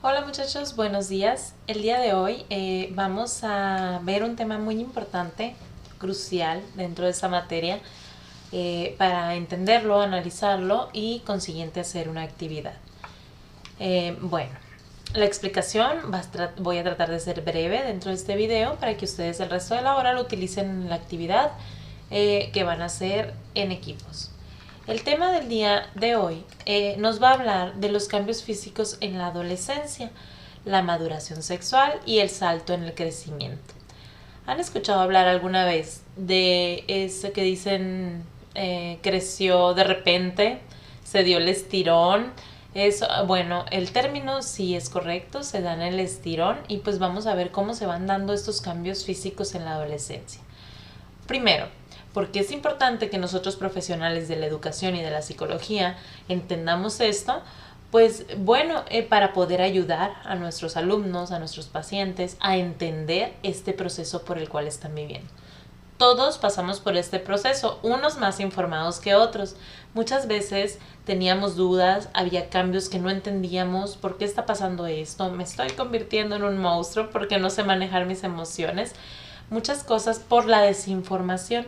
Hola muchachos, buenos días. El día de hoy vamos a ver un tema muy importante, crucial dentro de esta materia, para entenderlo, analizarlo y consiguiente hacer una actividad. Bueno, la explicación voy a tratar de ser breve dentro de este video para que ustedes el resto de la hora lo utilicen en la actividad que van a hacer en equipos. El tema del día de hoy nos va a hablar de los cambios físicos en la adolescencia, la maduración sexual y el salto en el crecimiento. ¿Han escuchado hablar alguna vez de eso que dicen creció de repente, se dio el estirón? Eso, bueno, el término sí es correcto, se da en el estirón y pues vamos a ver cómo se van dando estos cambios físicos en la adolescencia. Primero, porque es importante que nosotros profesionales de la educación y de la psicología entendamos esto, pues bueno, para poder ayudar a nuestros alumnos, a nuestros pacientes a entender este proceso por el cual están viviendo. Todos pasamos por este proceso, unos más informados que otros. Muchas veces teníamos dudas, había cambios que no entendíamos. ¿Por qué está pasando esto? ¿Me estoy convirtiendo en un monstruo porque no sé manejar mis emociones? Muchas cosas por la desinformación.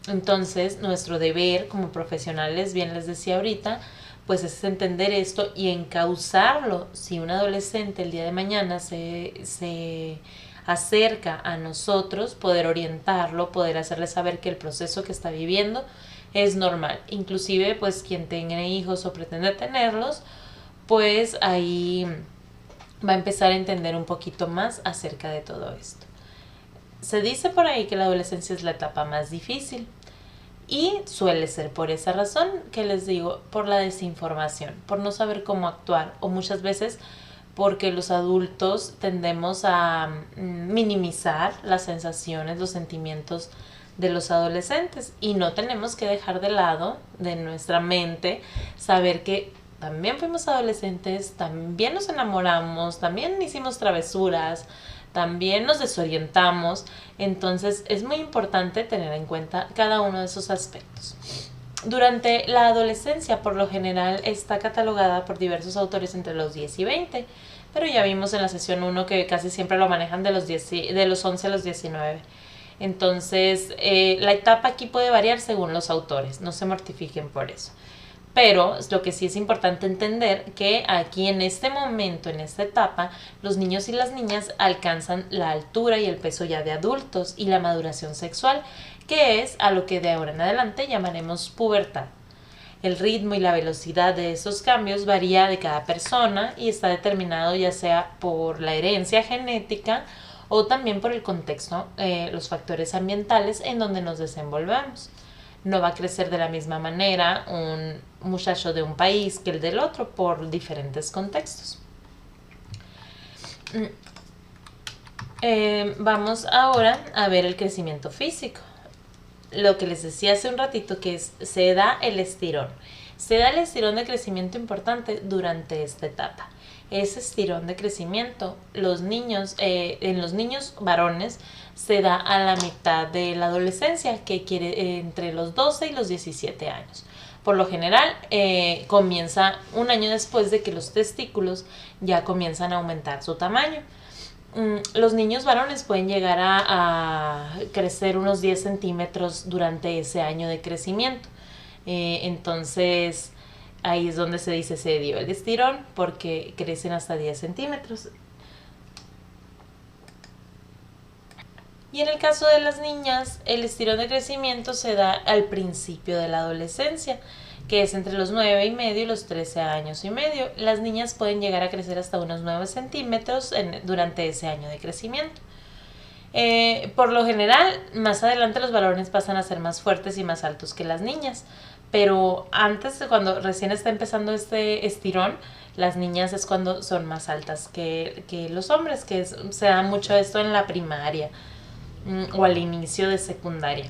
Entonces, nuestro deber como profesionales, bien les decía ahorita, pues es entender esto y encauzarlo. Si un adolescente el día de mañana se acerca a nosotros, poder orientarlo, poder hacerle saber que el proceso que está viviendo es normal. Inclusive, pues quien tenga hijos o pretende tenerlos, pues ahí va a empezar a entender un poquito más acerca de todo esto. Se dice por ahí que la adolescencia es la etapa más difícil y suele ser por esa razón que les digo, por la desinformación, por no saber cómo actuar o muchas veces porque los adultos tendemos a minimizar las sensaciones, los sentimientos de los adolescentes y no tenemos que dejar de lado de nuestra mente saber que también fuimos adolescentes, también nos enamoramos, también hicimos travesuras, también nos desorientamos. Entonces es muy importante tener en cuenta cada uno de esos aspectos. Durante la adolescencia, por lo general, está catalogada por diversos autores entre los 10 y 20, pero ya vimos en la sesión 1 que casi siempre lo manejan de los 11 a los 19. Entonces, la etapa aquí puede variar según los autores, no se mortifiquen por eso. Pero lo que sí es importante entender que aquí en este momento, en esta etapa, los niños y las niñas alcanzan la altura y el peso ya de adultos y la maduración sexual, que es a lo que de ahora en adelante llamaremos pubertad. El ritmo y la velocidad de esos cambios varía de cada persona y está determinado ya sea por la herencia genética o también por el contexto, los factores ambientales en donde nos desenvolvemos. No va a crecer de la misma manera un muchacho de un país que el del otro por diferentes contextos. Vamos ahora a ver el crecimiento físico. Lo que les decía hace un ratito que se da el estirón. Se da el estirón de crecimiento importante durante esta etapa. Ese estirón de crecimiento, en los niños varones se da a la mitad de la adolescencia, que quiere entre los 12 y los 17 años. Por lo general, comienza un año después de que los testículos ya comienzan a aumentar su tamaño. Los niños varones pueden llegar a crecer unos 10 centímetros durante ese año de crecimiento. Entonces, ahí es donde se dice se dio el estirón, porque crecen hasta 10 centímetros. Y en el caso de las niñas, el estirón de crecimiento se da al principio de la adolescencia, que es entre los 9 y medio y los 13 años y medio. Las niñas pueden llegar a crecer hasta unos 9 centímetros durante ese año de crecimiento. Por lo general, más adelante los varones pasan a ser más fuertes y más altos que las niñas. Pero antes, cuando recién está empezando este estirón, las niñas es cuando son más altas que los hombres, que se da mucho esto en la primaria o al inicio de secundaria.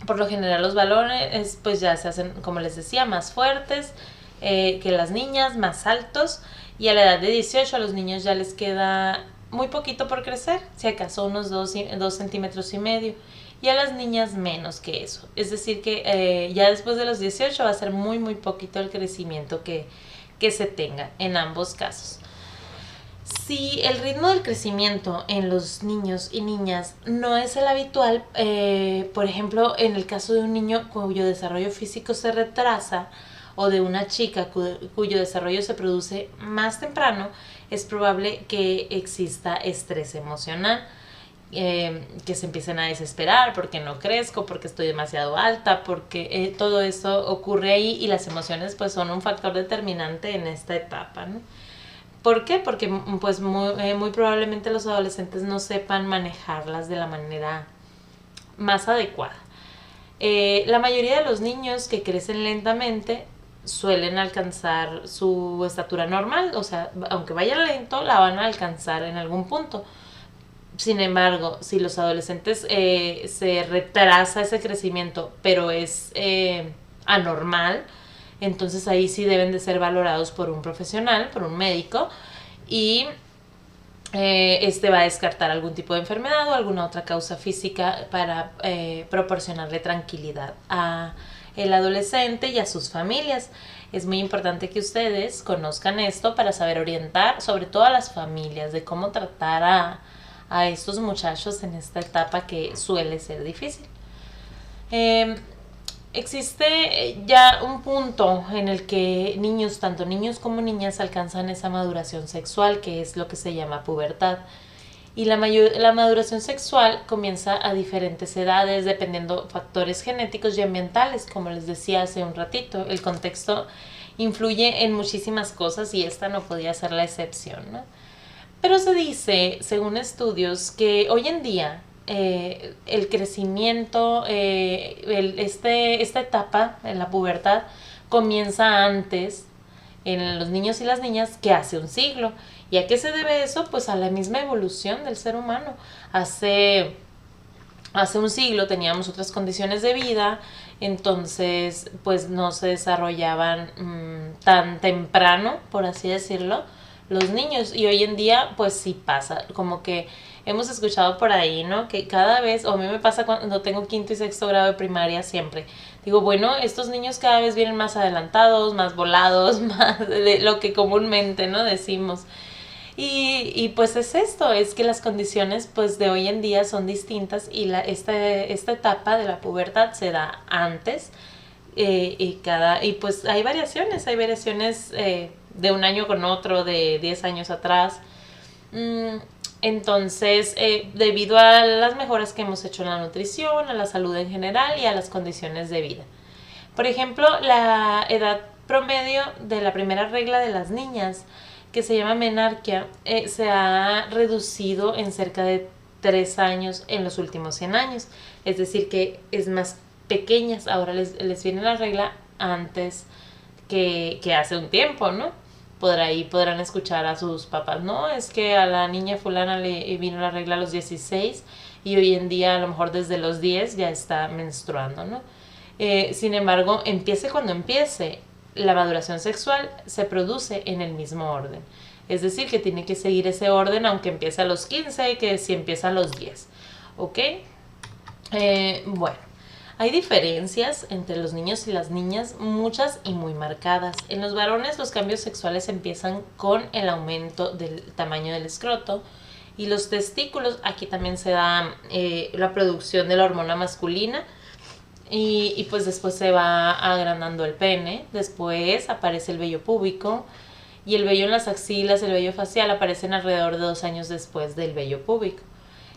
Por lo general los varones pues ya se hacen, como les decía, más fuertes que las niñas, más altos, y a la edad de 18 a los niños ya les queda muy poquito por crecer, si acaso unos 2 centímetros y medio, y a las niñas menos que eso. Es decir que ya después de los 18 va a ser muy poquito el crecimiento que se tenga en ambos casos. Si el ritmo del crecimiento en los niños y niñas no es el habitual, por ejemplo, en el caso de un niño cuyo desarrollo físico se retrasa o de una chica cuyo desarrollo se produce más temprano, es probable que exista estrés emocional. Que se empiecen a desesperar porque no crezco, porque estoy demasiado alta, porque todo eso ocurre ahí y las emociones pues son un factor determinante en esta etapa, ¿no? ¿Por qué? Porque pues muy probablemente los adolescentes no sepan manejarlas de la manera más adecuada. La mayoría de los niños que crecen lentamente suelen alcanzar su estatura normal, o sea, aunque vayan lento, la van a alcanzar en algún punto. Sin embargo, si los adolescentes se retrasa ese crecimiento, pero es anormal, entonces ahí sí deben de ser valorados por un profesional, por un médico, y este va a descartar algún tipo de enfermedad o alguna otra causa física para proporcionarle tranquilidad a el adolescente y a sus familias. Es muy importante que ustedes conozcan esto para saber orientar, sobre todo a las familias, de cómo tratar a estos muchachos en esta etapa que suele ser difícil. Existe ya un punto en el que niños, tanto niños como niñas, alcanzan esa maduración sexual, que es lo que se llama pubertad. Y la maduración sexual comienza a diferentes edades, dependiendo factores genéticos y ambientales, como les decía hace un ratito. El contexto influye en muchísimas cosas y esta no podía ser la excepción, ¿no? Pero se dice, según estudios, que hoy en día el crecimiento, esta etapa en la pubertad comienza antes en los niños y las niñas que hace un siglo. ¿Y a qué se debe eso? Pues a la misma evolución del ser humano. Hace un siglo teníamos otras condiciones de vida, entonces pues no se desarrollaban tan temprano, por así decirlo, los niños. Y hoy en día pues sí pasa, como que hemos escuchado por ahí, ¿no? Que cada vez, o a mí me pasa cuando tengo quinto y sexto grado de primaria siempre, digo, bueno, estos niños cada vez vienen más adelantados, más volados, más de lo que comúnmente, ¿no? Decimos. Y pues es esto, es que las condiciones pues de hoy en día son distintas y esta etapa de la pubertad se da antes y pues hay variaciones de un año con otro, de 10 años atrás. Entonces, debido a las mejoras que hemos hecho en la nutrición, a la salud en general y a las condiciones de vida. Por ejemplo, la edad promedio de la primera regla de las niñas, que se llama menarquia, se ha reducido en cerca de 3 años en los últimos 100 años. Es decir, que es más pequeñas, ahora les viene la regla antes que hace un tiempo, ¿no? Por ahí podrán escuchar a sus papás, no, es que a la niña fulana le vino la regla a los 16 y hoy en día a lo mejor desde los 10 ya está menstruando, ¿no? Sin embargo, empiece cuando empiece, la maduración sexual se produce en el mismo orden. Es decir, que tiene que seguir ese orden aunque empiece a los 15, que si empieza a los 10. ¿Ok? Bueno, hay diferencias entre los niños y las niñas, muchas y muy marcadas. En los varones los cambios sexuales empiezan con el aumento del tamaño del escroto y los testículos. Aquí también se da la producción de la hormona masculina. Y pues después se va agrandando el pene, después aparece el vello púbico y el vello en las axilas, el vello facial aparecen alrededor de 2 años después del vello púbico.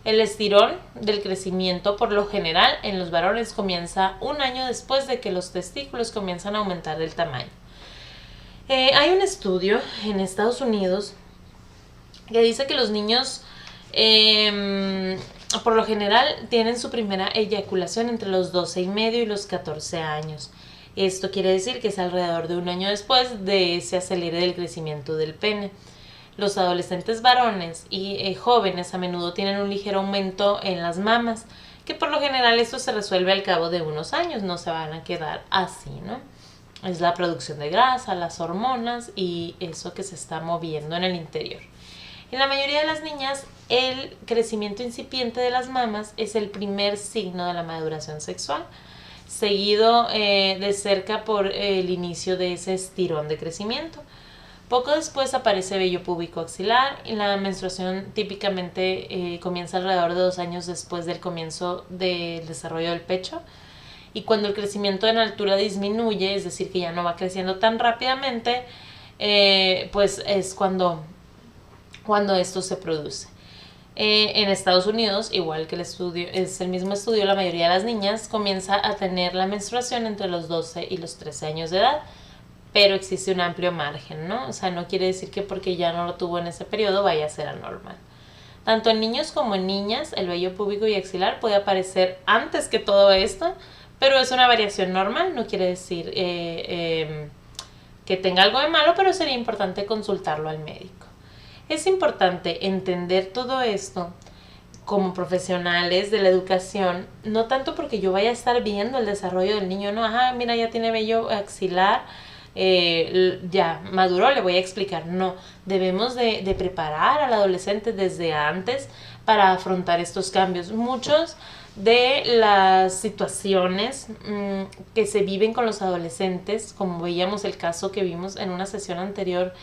El estirón del crecimiento por lo general en los varones comienza 1 año después de que los testículos comienzan a aumentar del tamaño. Hay un estudio en Estados Unidos que dice que los niños por lo general tienen su primera eyaculación entre los 12 y medio y los 14 años. Esto quiere decir que es alrededor de 1 año después de ese acelere del crecimiento del pene. Los adolescentes varones y jóvenes a menudo tienen un ligero aumento en las mamas, que por lo general esto se resuelve al cabo de unos años, no se van a quedar así, ¿no? Es la producción de grasa, las hormonas y eso que se está moviendo en el interior. En la mayoría de las niñas, el crecimiento incipiente de las mamas es el primer signo de la maduración sexual, seguido de cerca por el inicio de ese estirón de crecimiento. Poco después aparece vello púbico axilar y la menstruación típicamente comienza alrededor de 2 años después del comienzo del desarrollo del pecho. Y cuando el crecimiento en altura disminuye, es decir, que ya no va creciendo tan rápidamente, pues es cuando esto se produce. En Estados Unidos, igual que es el mismo estudio, la mayoría de las niñas comienza a tener la menstruación entre los 12 y los 13 años de edad, pero existe un amplio margen, ¿no? O sea, no quiere decir que porque ya no lo tuvo en ese periodo vaya a ser anormal. Tanto en niños como en niñas, el vello púbico y axilar puede aparecer antes que todo esto, pero es una variación normal, no quiere decir que tenga algo de malo, pero sería importante consultarlo al médico. Es importante entender todo esto como profesionales de la educación, no tanto porque yo vaya a estar viendo el desarrollo del niño, no, mira, ya tiene vello axilar, ya maduró, le voy a explicar. No, debemos de preparar al adolescente desde antes para afrontar estos cambios. Muchos de las situaciones que se viven con los adolescentes, como veíamos el caso que vimos en una sesión anterior,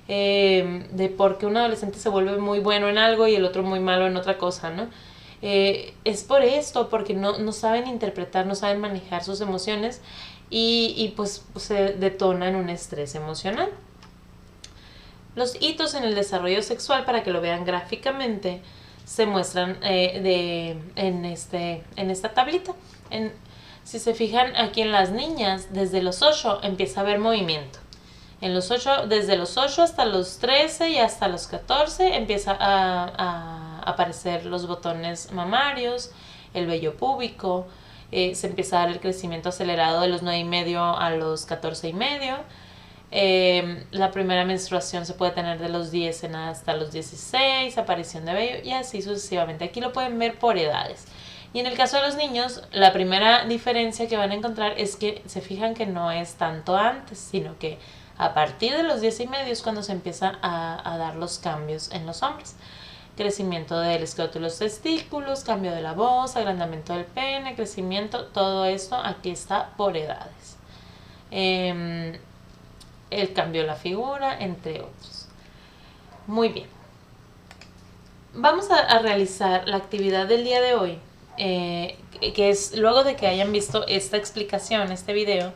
de por qué un adolescente se vuelve muy bueno en algo y el otro muy malo en otra cosa, ¿no? Es por esto, porque no saben interpretar, no saben manejar sus emociones y pues se detona en un estrés emocional. Los hitos en el desarrollo sexual, para que lo vean gráficamente, se muestran en esta tablita. Si se fijan aquí en las niñas, desde los 8 empieza a haber movimiento. Desde los 8 hasta los 13 y hasta los 14 empieza a aparecer los botones mamarios, el vello púbico, se empieza a dar el crecimiento acelerado de los 9,5 a los 14,5. La primera menstruación se puede tener de los 10 hasta los 16, aparición de vello y así sucesivamente. Aquí lo pueden ver por edades. Y en el caso de los niños, la primera diferencia que van a encontrar es que se fijan que no es tanto antes, sino que a partir de los 10,5 es cuando se empieza a dar los cambios en los hombres. Crecimiento del escroto y los testículos, cambio de la voz, agrandamiento del pene, crecimiento, todo esto aquí está por edades. El cambio de la figura, entre otros. Muy bien. Vamos a realizar la actividad del día de hoy, que es luego de que hayan visto esta explicación, este video,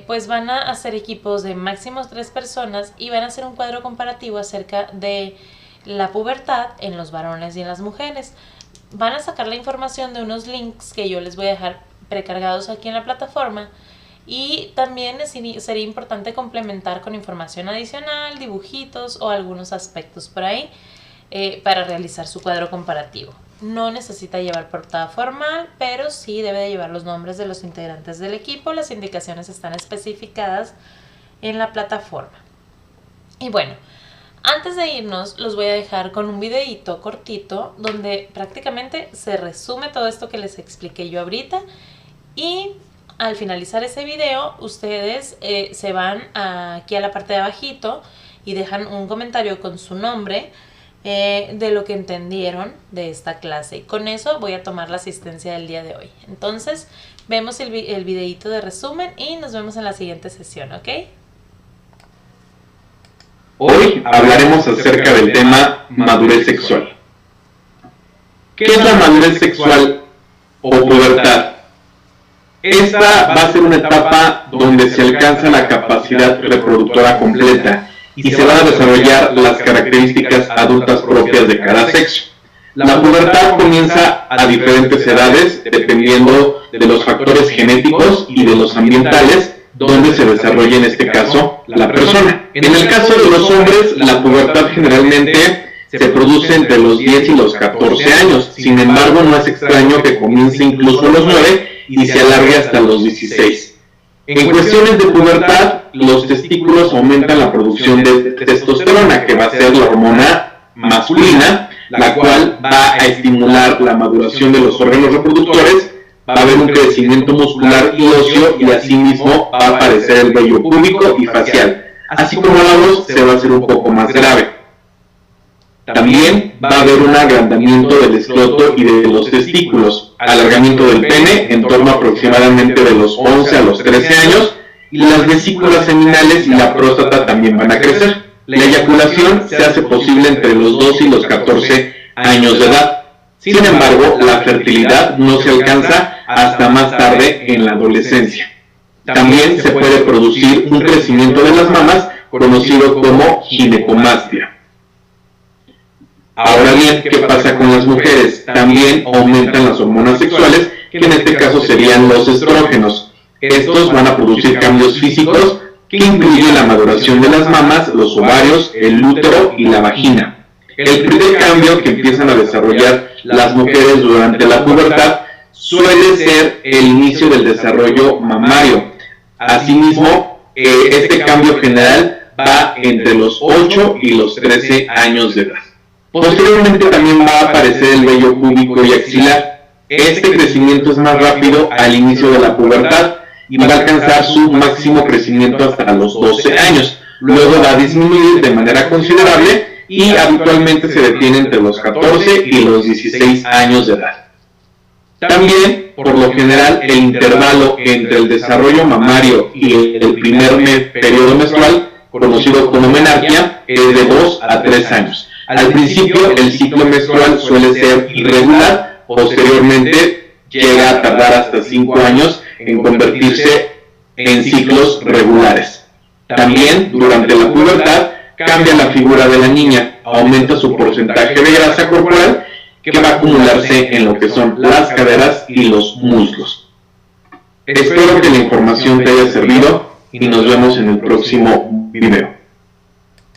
pues van a hacer equipos de máximo 3 personas y van a hacer un cuadro comparativo acerca de la pubertad en los varones y en las mujeres. Van a sacar la información de unos links que yo les voy a dejar precargados aquí en la plataforma y también sería importante complementar con información adicional, dibujitos o algunos aspectos por ahí para realizar su cuadro comparativo. No necesita llevar portada formal, pero sí debe de llevar los nombres de los integrantes del equipo. Las indicaciones están especificadas en la plataforma. Y bueno, antes de irnos, los voy a dejar con un videíto cortito donde prácticamente se resume todo esto que les expliqué yo ahorita. Y al finalizar ese video, ustedes se van aquí a la parte de abajito y dejan un comentario con su nombre de lo que entendieron de esta clase. Y con eso voy a tomar la asistencia del día de hoy. Entonces, vemos el videíto de resumen y nos vemos en la siguiente sesión, ¿ok? Hoy hablaremos acerca del tema madurez sexual. ¿Qué es la madurez sexual o pubertad? Esta va a ser una etapa donde se alcanza la capacidad reproductora completa y se van a desarrollar las características adultas propias de cada sexo. La pubertad comienza a diferentes edades dependiendo de los factores genéticos y de los ambientales donde se desarrolla en este caso la persona. En el caso de los hombres, la pubertad generalmente se produce entre los 10 y los 14 años. Sin embargo, no es extraño que comience incluso a los 9 y se alargue hasta los 16. En cuestiones de pubertad, los testículos aumentan la producción de testosterona, que va a ser la hormona masculina, la cual va a estimular la maduración de los órganos reproductores, va a haber un crecimiento muscular y óseo y asimismo va a aparecer el vello púbico y facial. Así como la voz se va a hacer un poco más grave. También va a haber un agrandamiento del escroto y de los testículos, alargamiento del pene en torno aproximadamente de los 11 a los 13 años y las vesículas seminales y la próstata también van a crecer. La eyaculación se hace posible entre los 2 y los 14 años de edad. Sin embargo, la fertilidad no se alcanza hasta más tarde en la adolescencia. También se puede producir un crecimiento de las mamas conocido como ginecomastia. Ahora bien, ¿qué pasa con las mujeres? También aumentan las hormonas sexuales, que en este caso serían los estrógenos. Estos van a producir cambios físicos que incluyen la maduración de las mamas, los ovarios, el útero y la vagina. El primer cambio que empiezan a desarrollar las mujeres durante la pubertad suele ser el inicio del desarrollo mamario. Asimismo, este cambio general va entre los 8 y los 13 años de edad. Posteriormente también va a aparecer el vello púbico y axilar. Este crecimiento es más rápido al inicio de la pubertad y va a alcanzar su máximo crecimiento hasta los 12 años. Luego va a disminuir de manera considerable y habitualmente se detiene entre los 14 y los 16 años de edad. También, por lo general, el intervalo entre el desarrollo mamario y el primer periodo menstrual, conocido como menarquia, es de 2 a 3 años. Al principio, el ciclo menstrual suele ser irregular, posteriormente llega a tardar hasta 5 años en convertirse en ciclos regulares. También, durante la pubertad, cambia la figura de la niña, aumenta su porcentaje de grasa corporal, que va a acumularse en lo que son las caderas y los muslos. Espero que la información te haya servido y nos vemos en el próximo video.